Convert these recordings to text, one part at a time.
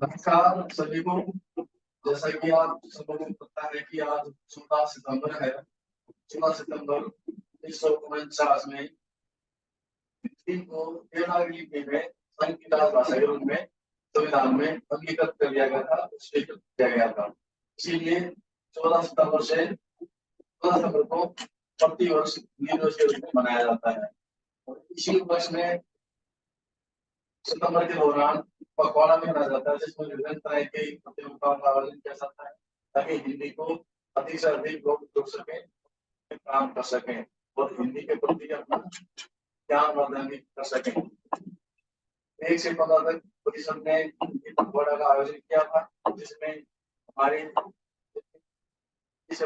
नमस्कार सभी को। जैसा कि आप सबको पता है कि आज 14 सितंबर है। 14 सितंबर 1949 में हिंदी को देवनागरी में संविधान भाषा के रूप में संविधान में अंगीकृत कर लिया गया था, स्वीकृत किया गया था। इसीलिए 14 सितंबर को प्रतिवर्ष हिंदी दिवस के रूप में मनाया जाता है। और इसी वर्ष में सितंबर के दौरान पखवाड़ा भी मनाया जाता है, जिसमें विभिन्न तरह की प्रतियोगिताओं का आयोजन किया जाता है ताकि हिंदी को अधिक से अधिक लोग जुड़ सकें, काम कर सकें और हिंदी के प्रति अपना ज्ञान वर्धन भी कर सकें। 1 से 15 तक परिषद ने पखवाड़ा का आयोजन किया था, जिसमें हमारे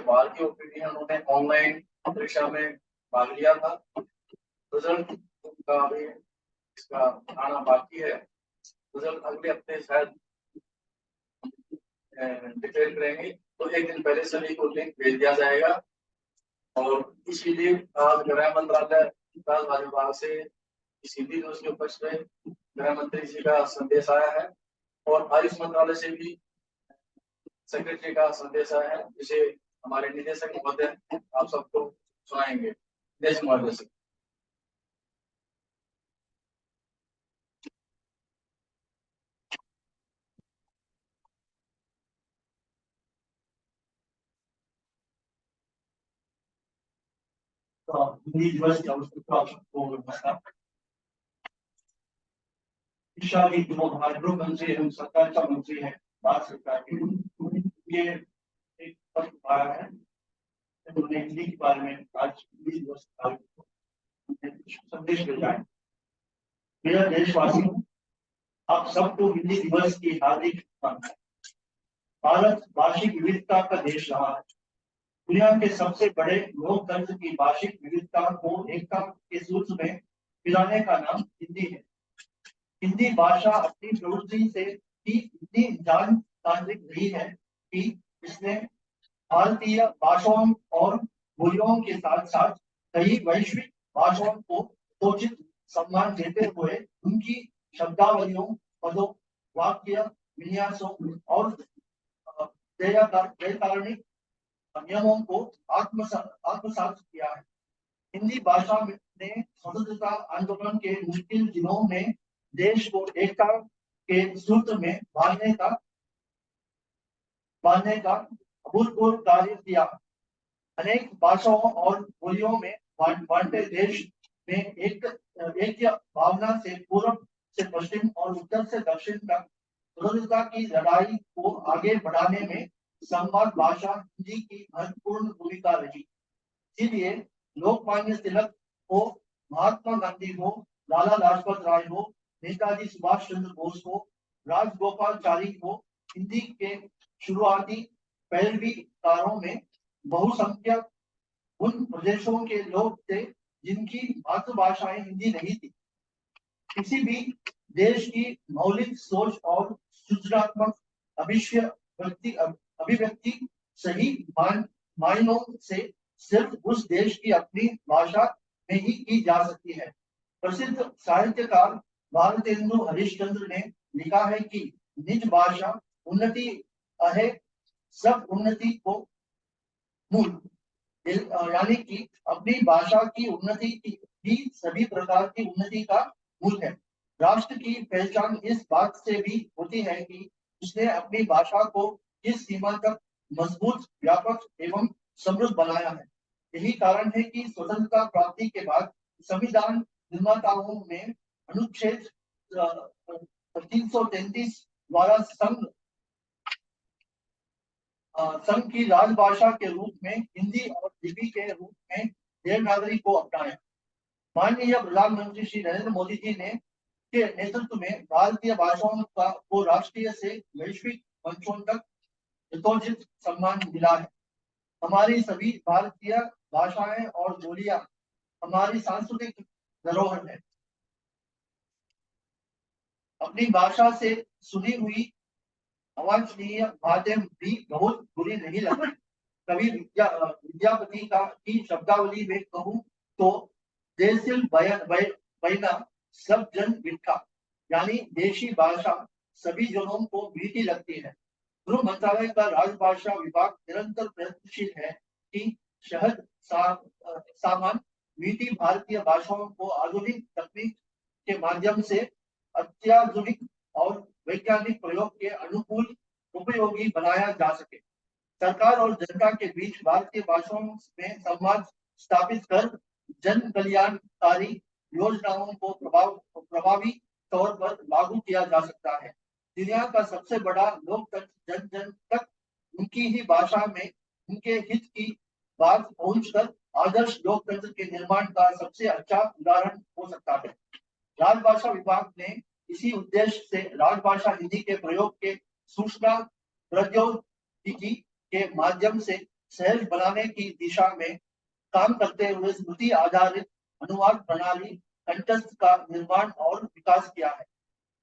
बाहर की ओपीडी उन्होंने ऑनलाइन परीक्षा में भाग लिया था। रिजल्ट का अभी इसका आना बाकी है। रिजल्ट अगले हफ्ते शायद डिक्लेयर करेंगे, तो एक दिन पहले सभी को लिंक भेज दिया जाएगा। और इसीलिए आज गृह मंत्रालय विभाग से हिंदी दिवस के उपलक्ष्य में गृह मंत्री जी का संदेश आया है और आयुष मंत्रालय से भी सेक्रेटरी का संदेश आया है, जिसे हमारे निदेशक महोदय आप सबको सुनाएंगे। निदेशक महोदय से। हिंदी दिवस के अवसर पर आप सबको नमस्कार। शिक्षा की जो हमारे गृह मंत्री एवं सहकारिता मंत्री है भारत सरकार के, ये एक पत्र आया है। उन्होंने हिंदी के बारे में आज हिंदी दिवस संदेश भेजा है। मेरा देशवासी, आप सबको हिंदी दिवस की हार्दिक शुभकामनाएं। भारत भाषिक विविधता का देश रहा है। दुनिया के सबसे बड़े लोकतंत्र की भाषिक विविधता को एकता के सूत्र में मिलाने का नाम हिंदी है। हिंदी भाषा अपनी प्रवृत्ति से ही इतनी तांत्रिक रही है कि इसने भारतीय भाषाओं और बोलियों के साथ साथ कई वैश्विक भाषाओं को उचित सम्मान देते हुए उनकी शब्दावलियों, पदों, वाक्य विन्यासों और व्याकरणिक नियमों को आत्मसात किया है। हिंदी भाषा ने स्वतंत्रता आंदोलन के मुश्किल दिनों में देश को एकता के सूत्र में बांधने का अभूतपूर्व कार्य किया। अनेक भाषाओं और बोलियों में बांटे देश में एक भावना से पूर्व से पश्चिम और उत्तर से दक्षिण तक स्वतंत्रता की लड़ाई को आगे बढ़ाने में संवाद भाषा हिंदी की महत्वपूर्ण भूमिका रही। इसलिए लोकमान्य तिलक हो, महात्मा गांधी हो, लाला लाजपत राय हो, नेताजी सुभाष चंद्र बोस हो, राजगोपालचारी हो, हिंदी के शुरुआती पैरवीकारों में बहुसंख्यक उन प्रदेशों के लोग थे जिनकी मातृभाषाएं हिंदी नहीं थी। किसी भी देश की मौलिक सोच और सृजनात्मक अभिव्यक्ति सही मायनों से सिर्फ उस देश की अपनी भाषा में ही की जा सकती है। प्रसिद्ध साहित्यकार भारतेंदु हरिश्चंद्र ने लिखा है कि निज भाषा उन्नति है सब उन्नति को मूल, यानी कि अपनी भाषा की उन्नति ही सभी प्रकार की उन्नति का मूल है। राष्ट्र की पहचान इस बात से भी होती है कि उसने अपनी भाषा को किस सीमा तक मजबूत, व्यापक एवं समृद्ध बनाया है। यही कारण है कि स्वतंत्रता प्राप्ति के बाद संविधान निर्माताओं ने अनुच्छेद 333 द्वारा संघ की राजभाषा के रूप में हिंदी और लिपि के रूप में देवनागरी को अपनाया। माननीय प्रधानमंत्री श्री नरेंद्र मोदी जी ने के नेतृत्व में भारतीय भाषाओं को राष्ट्रीय से वैश्विक मंचों तक यथोचित सम्मान मिला है। हमारी सभी भारतीय भाषाएं और बोलियां हमारी सांस्कृतिक धरोहर है। अपनी भाषा से सुनी हुई अवांछनीय बातें भी बहुत बुरी नहीं लगती। कवि विद्यापति की शब्दावली में कहूँ तो देसिल बैना सब जन विठा, यानी देशी भाषा सभी जनों को मीठी लगती है। गृह मंत्रालय का राजभाषा विभाग निरंतर प्रयत्नशील है कि शहद सामान मीठी भारतीय भाषाओं को आधुनिक तकनीक के माध्यम से अत्याधुनिक और वैज्ञानिक प्रयोग के अनुकूल उपयोगी बनाया जा सके। सरकार और जनता के बीच भारतीय भाषाओं में संवाद स्थापित कर जन कल्याणकारी योजनाओं को प्रभावी तौर पर लागू किया जा सकता है। दुनिया का सबसे बड़ा लोकतंत्र जन जन तक उनकी ही भाषा में उनके हित की बात पहुंचकर आदर्श लोकतंत्र के निर्माण का सबसे अच्छा उदाहरण हो सकता है। राजभाषा विभाग ने इसी उद्देश्य से राजभाषा हिंदी के प्रयोग के सूचना प्रौद्योगिकी के माध्यम से सहज बनाने की दिशा में काम करते हुए स्मृति आधारित अनुवाद प्रणाली कंठस्थ का निर्माण और विकास किया है।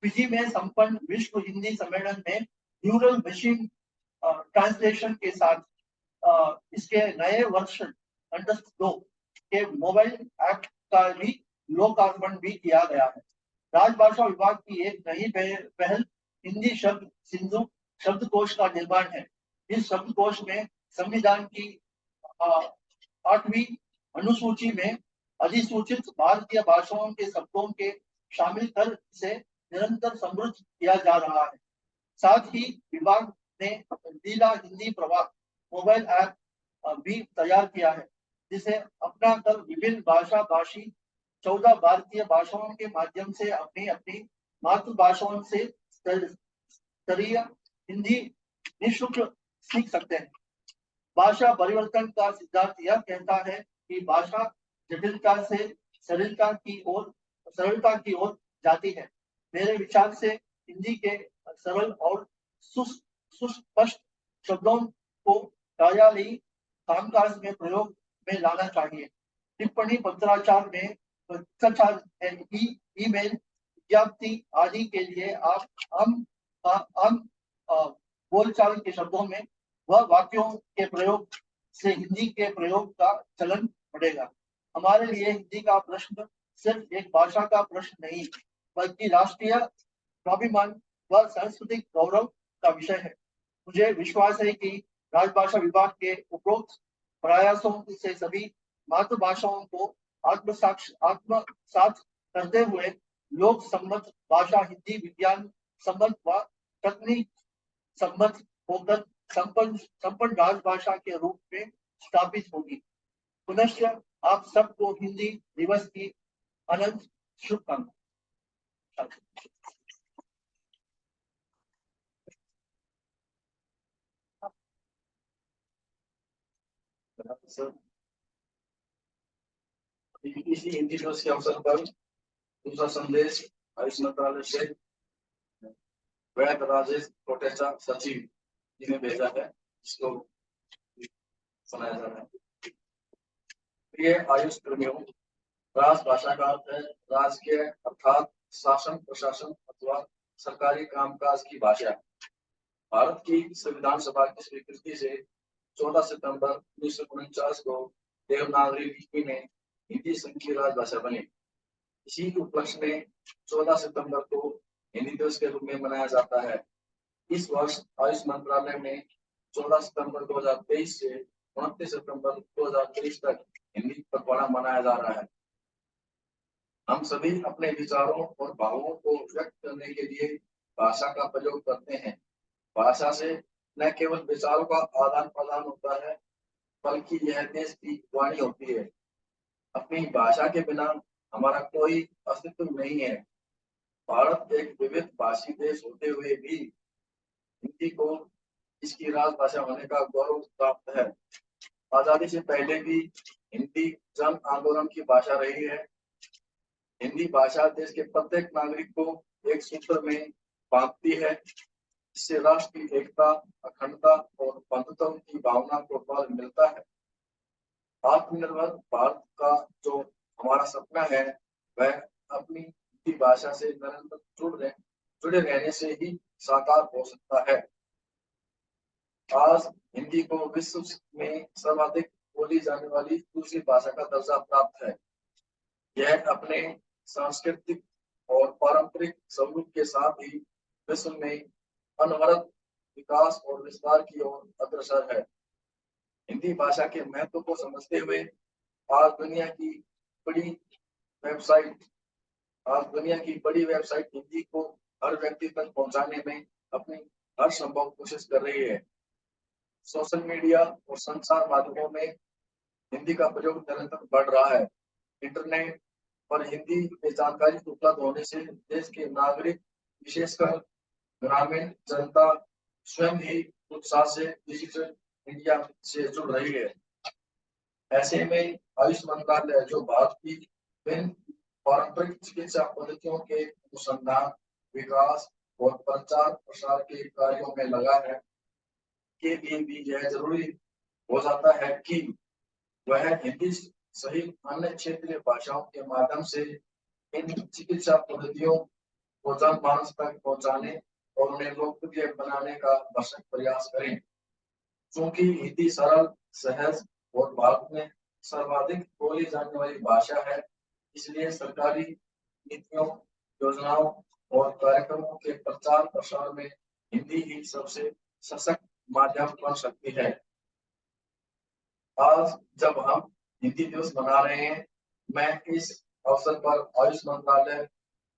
फिजी में संपन्न विश्व हिंदी सम्मेलन में न्यूरल मशीन ट्रांसलेशन के साथ इसके नए वर्षन कंठस्थ 2 के मोबाइल ऐप का भी लोकार्पण भी किया गया है। राजभाषा विभाग की एक नई पहल हिंदी शब्द सिंधु शब्दकोश का निर्माण है। इस शब्दकोश में संविधान की 8वीं अनुसूची में अधिसूचित भारतीय भाषाओं के शब्दों के शामिल कर से निरंतर समृद्ध किया जा रहा है। साथ ही विभाग ने लीला हिंदी प्रवाह मोबाइल ऐप भी तैयार किया है, जिसे अपना कर विभिन्न भाषा भाषी 14 भारतीय भाषाओं के माध्यम से अपनी अपनी मातृभाषाओं से स्तरीय हिंदी निःशुल्क सीख सकते हैं। भाषा परिवर्तन का सिद्धांत यह कहता है कि भाषा जटिलता से सरलता की ओर जाती है। मेरे विचार से हिंदी के सरल और सुस्पष्ट शब्दों को कार्यालयी कामकाज में प्रयोग में लाना चाहिए। टिप्पणी पत्राचार में भ्रष्टाचार ईमेल विज्ञप्ति आदि के लिए आप आम बोलचाल के शब्दों में वह वाक्यों के प्रयोग से हिंदी के प्रयोग का चलन बढ़ेगा। हमारे लिए हिंदी का प्रश्न सिर्फ एक भाषा का प्रश्न नहीं, बल्कि राष्ट्रीय स्वाभिमान व सांस्कृतिक गौरव का विषय है। मुझे विश्वास है कि राजभाषा विभाग के उपरोक्त प्रयासों से सभी मातृभाषाओं को आत्मसात करते हुए लोक सम्मत भाषा हिंदी विज्ञान सम्मत व तकनीक सम्मत होकर संपन्न राजभाषा के रूप में स्थापित होगी। पुनश्च आप सबको हिंदी दिवस की अनंत शुभकामनाएं। इसी हिंदी दिवस के अवसर पर दूसरा संदेश आयुष मंत्रालय से वैद राजेश कोटेचा सचिव जी ने भेजा है, इसको सुनाया जा रहा है। प्रिय आयुष कर्मियों, राजभाषा का अर्थ है राजकीय अर्थात शासन प्रशासन अथवा सरकारी कामकाज की भाषा। भारत की संविधान सभा की स्वीकृति से 14 सितंबर 1949 को देवनागरी लिपि में हिंदी संघीय राजभाषा बनी। इसी उपलक्ष्य में 14 सितंबर को हिंदी दिवस के रूप में मनाया जाता है। इस वर्ष आयुष मंत्रालय में 14 सितंबर 2023 से 29 सितंबर 2023 तक हिंदी पखवाड़ा मनाया जा रहा है। हम सभी अपने विचारों और भावों को व्यक्त करने के लिए भाषा का प्रयोग करते हैं। भाषा से न केवल विचारों का आदान प्रदान होता है, बल्कि यह देश की वाणी होती है। अपनी भाषा के बिना हमारा कोई अस्तित्व नहीं है। भारत एक विविध भाषी देश होते हुए भी हिंदी को इसकी राजभाषा होने का गौरव प्राप्त है। आजादी से पहले भी हिंदी जन आंदोलन की भाषा रही है। हिंदी भाषा देश के प्रत्येक नागरिक को एक सूत्र में बांधती है, इससे राष्ट्र की एकता, अखंडता और बंधुत्व की भावना को बल मिलता है। आत्मनिर्भर भारत का जो हमारा सपना है, वह अपनी हिंदी भाषा से निरंतर जुड़े रहने से ही साकार हो सकता है। आज हिंदी को विश्व में सर्वाधिक बोली जाने वाली दूसरी भाषा का दर्जा प्राप्त है। यह अपने सांस्कृतिक और पारंपरिक स्वरूप के साथ ही विश्व में अनवरत विकास और विस्तार की ओर अग्रसर है। हिंदी भाषा के महत्व को समझते हुए आज दुनिया की बड़ी वेबसाइट आज दुनिया की बड़ी वेबसाइट हिंदी को हर व्यक्ति तक पहुंचाने में अपनी हर संभव कोशिश कर रही है। सोशल मीडिया और संचार माध्यमों में हिंदी का प्रयोग निरंतर बढ़ रहा है। इंटरनेट पर हिंदी में जानकारी उपलब्ध होने से देश के नागरिक, विशेषकर ग्रामीण जनता, स्वयं ही उत्साह से डिजिटल इंडिया से जुड़ रही है। ऐसे में आयुष मंत्रालय, जो भारत की विभिन्न पारंपरिक चिकित्सा पद्धतियों के अनुसंधान, विकास और प्रचार प्रसार के कार्यों में लगा है, के लिए भी यह जरूरी हो जाता है कि वह हिंदी सहित अन्य क्षेत्रीय भाषाओं के माध्यम से इन चिकित्सा पद्धतियों को जनमानस तक पहुंचाने और उन्हें लोकप्रिय बनाने का भरसक प्रयास करें। चूंकि हिंदी सरल, सहज और भारत में सर्वाधिक बोली जाने वाली भाषा है, इसलिए सरकारी नीतियों, योजनाओं और कार्यक्रमों के प्रचार प्रसार में हिंदी ही सबसे सशक्त माध्यम बन सकती है। आज जब हम हिंदी दिवस मना रहे हैं, मैं इस अवसर पर आयुष मंत्रालय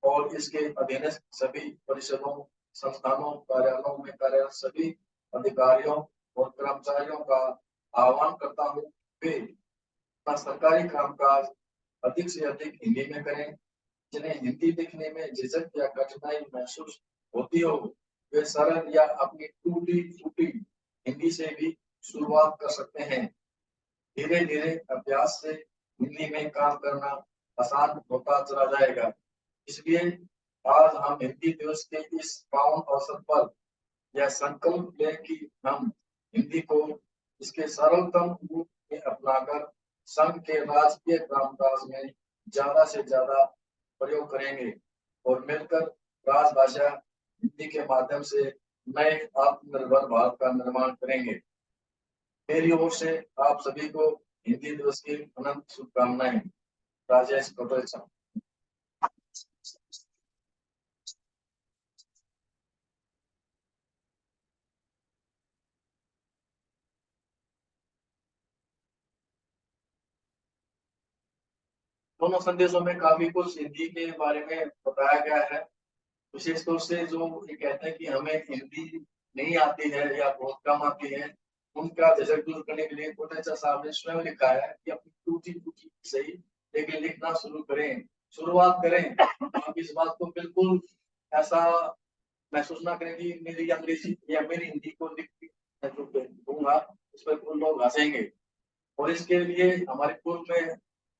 और इसके अधीनस्थ सभी परिषदों, संस्थानों, कार्यालयों में कार्यरत सभी अधिकारियों और कर्मचारियों का आह्वान करता हूँ वे अपना सरकारी कामकाज अधिक से अधिक हिंदी में करें। जिन्हें हिंदी लिखने में झिझक या कठिनाई महसूस होती हो, वे सरल या अपनी टूटी फूटी हिंदी से भी शुरुआत कर सकते हैं। धीरे धीरे अभ्यास से हिंदी में काम करना आसान होता चला जाएगा। इसलिए आज हम हिंदी दिवस के इस पावन अवसर पर यह संकल्प लें कि हम हिंदी को इसके सरलतम रूप में अपनाकर संघ के राजकीय कामकाज में ज्यादा से ज्यादा प्रयोग करेंगे और मिलकर राजभाषा हिंदी के माध्यम से नए आत्मनिर्भर भारत का निर्माण करेंगे। मेरी ओर से आप सभी को हिंदी दिवस की अनंत शुभकामनाएं। राजेश कोटेचा। दोनों संदेशों में काफी कुछ हिंदी के बारे में बताया गया है। विशेष तौर से जो ये कहते हैं कि हमें हिंदी नहीं आती है या बहुत कम आती है, उनका झिझक दूर करने के लिए कोटेचा साहब ने स्वयं लिखा है कि अपनी टूटी फूटी सही लेकिन लिखना शुरू करें, शुरुआत करें। आप इस बात को बिल्कुल ऐसा महसूस ना करें कि मेरी अंग्रेजी या मेरी हिंदी को लिख दूंगा उस पर कुछ लोग हंसेंगे। और इसके लिए हमारे पूर्व में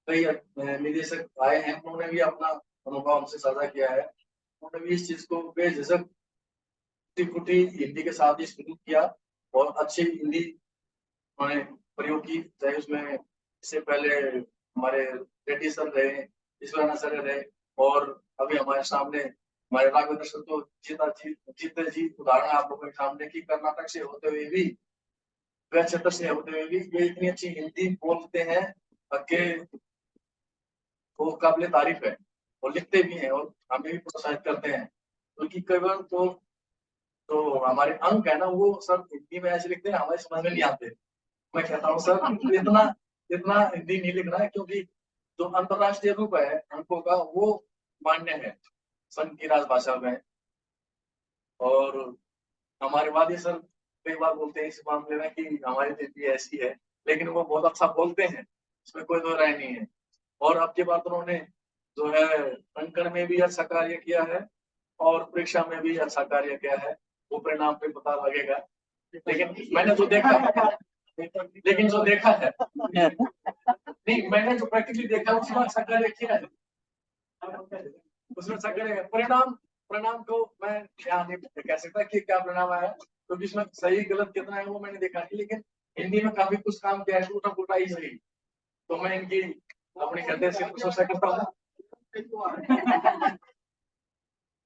कई निदेशक आए हैं, उन्होंने भी अपना अनुभव हमसे साझा किया है। उन्होंने भी इस चीज को बेझिझक फूटी हिंदी के साथ ही शुरू किया और अच्छी हिंदी उन्होंने प्रयोग की। चाहे उसमें इससे पहले हमारे रेड्डी सर रहे, ईश्वराना सर रहे, और अभी हमारे सामने हमारे राघवेंद्र सर, तो जीते जी उदाहरण आप लोगों के सामने की कर्नाटक से होते हुए भी, क्षेत्र से होते हुए भी ये इतनी अच्छी हिंदी बोलते हैं कि वो काबिले तारीफ है और लिखते भी हैं और हमें भी प्रोत्साहित करते हैं। क्योंकि कई बार तो हमारे अंक है ना, वो सब हिंदी में ऐसे लिखते हैं, हमारे समझ में नहीं आते। मैं कहता हूँ सर इतना इतना हिंदी नहीं लिखना है, क्योंकि जो अंतरराष्ट्रीय रूप है अंकों का वो मान्य है संघ की राजभाषा में। और हमारे वादी सर कई बार बोलते हैं इस मामले में कि हमारी हिंदी ऐसी है, लेकिन वो बहुत अच्छा बोलते हैं, इसमें कोई दो राय नहीं है। और अब की बात उन्होंने जो है अंकन में भी अच्छा कार्य किया है और परीक्षा में भी अच्छा कार्य किया है, वो परिणाम पे पता लगेगा। लेकिन मैंने जो देखा है नहीं, मैंने जो प्रैक्टिकली देखा उसमें अच्छा कार्य किया है, उसमें अच्छा कार्य परिणाम परिणाम को मैं यहाँ नहीं कह सकता कि क्या परिणाम आया, क्योंकि इसमें सही गलत कितना है वो मैंने देखा नहीं। लेकिन हिंदी में काफी कुछ काम किया है, टूटा फूटा ही सही। तो मैं इनकी अपने हृदय से प्रशंसा करता हूँ।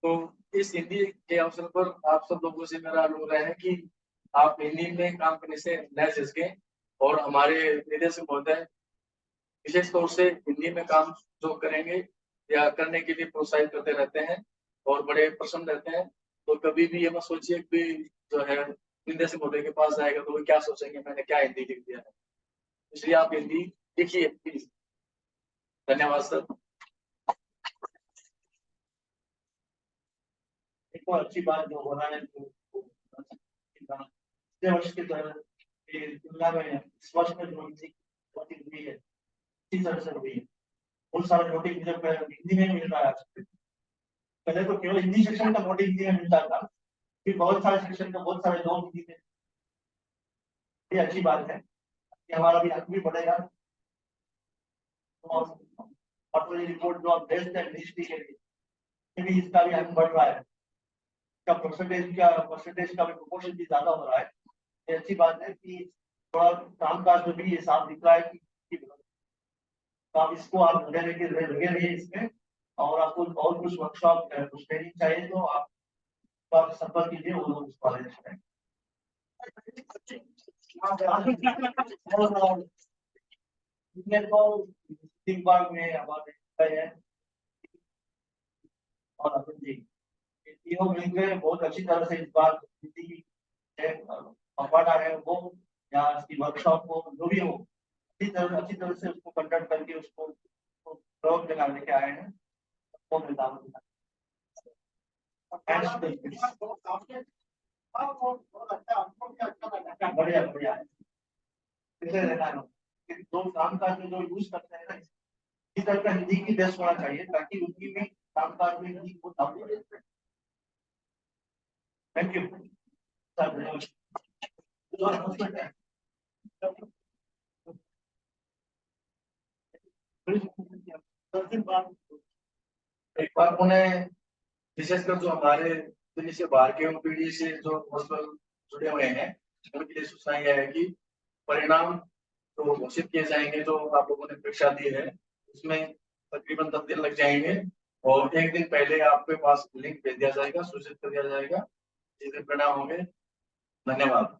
तो इस हिंदी के अवसर पर आप सब लोगों से मेरा अनुरोध है कि आप हिंदी में काम करने से न झिझकें, और हमारे निदेशक महोदय विशेष तौर से हिंदी में काम जो करेंगे या करने के लिए प्रोत्साहित करते रहते हैं और बड़े प्रसन्न रहते हैं। तो कभी भी ये मत सोचिए कि जो है हिंदी से मोटे के पास जाएगा तो वो क्या सोचेंगे मैंने क्या हिंदी लिख दिया है, इसलिए आप हिंदी लिखिए प्लीज। धन्यवाद सर। एक और अच्छी बात जो हो रहा है पिछले वर्ष की तुलना में इस वर्ष में जो नोटिंग हुई है इसी तरह से हुई है। बहुत सारे नोटिंग मुझे हिंदी में मिल रहा है आज। पहले तो केवल हिंदी सेक्शन का नोटिंग हिंदी में मिलता था, फिर बहुत सारे सेक्शन का बहुत सारे लोग हिंदी में। ये अच्छी बात है कि हमारा भी हक भी बढ़ेगा और क्वार्टरली रिपोर्ट जो आप भेजते हैं मिनिस्ट्री के लिए भी इसका भी हक बढ़ रहा है, का परसेंटेज का भी प्रोपोर्शन भी ज्यादा हो रहा है। ये अच्छी बात है कि थोड़ा कामकाज में भी ये साफ दिख रहा है कि तो आप इसको आप लगे रहिए इसमें, और आपको और कुछ वर्कशॉप कुछ ट्रेनिंग चाहिए तो आप संपर्क कीजिए वो लोग उसको अरेंज करें। तीन बार में हमारे है और अरुण जी तीनों मिलकर बहुत अच्छी तरह से इस बार पढ़ा है वो या इसकी वर्कशॉप को जो भी हो अच्छी तरह से उसको कंडक्ट करके उसको प्रयोग में लेके आए हैं। वो मिलता बढ़िया बढ़िया जो कामकाज में जो यूज करते हैं ना इस तरह का हिंदी की बेस्ट होना चाहिए ताकि उनकी भी कामकाज में हिंदी को लागू हो। थैंक यू एक बार उन्हें विशेषकर जो हमारे दिल्ली से बाहर के पीढ़ी से जो हॉस्टल जुड़े हुए हैं उनके लिए सूचना यह है कि परिणाम तो घोषित किए जाएंगे। जो आप लोगों ने परीक्षा दी है उसमें तकरीबन 10 दिन लग जाएंगे और एक दिन पहले आपके पास लिंक भेज दिया जाएगा, सूचित कर दिया जाएगा जिस दिन परिणाम होंगे। धन्यवाद।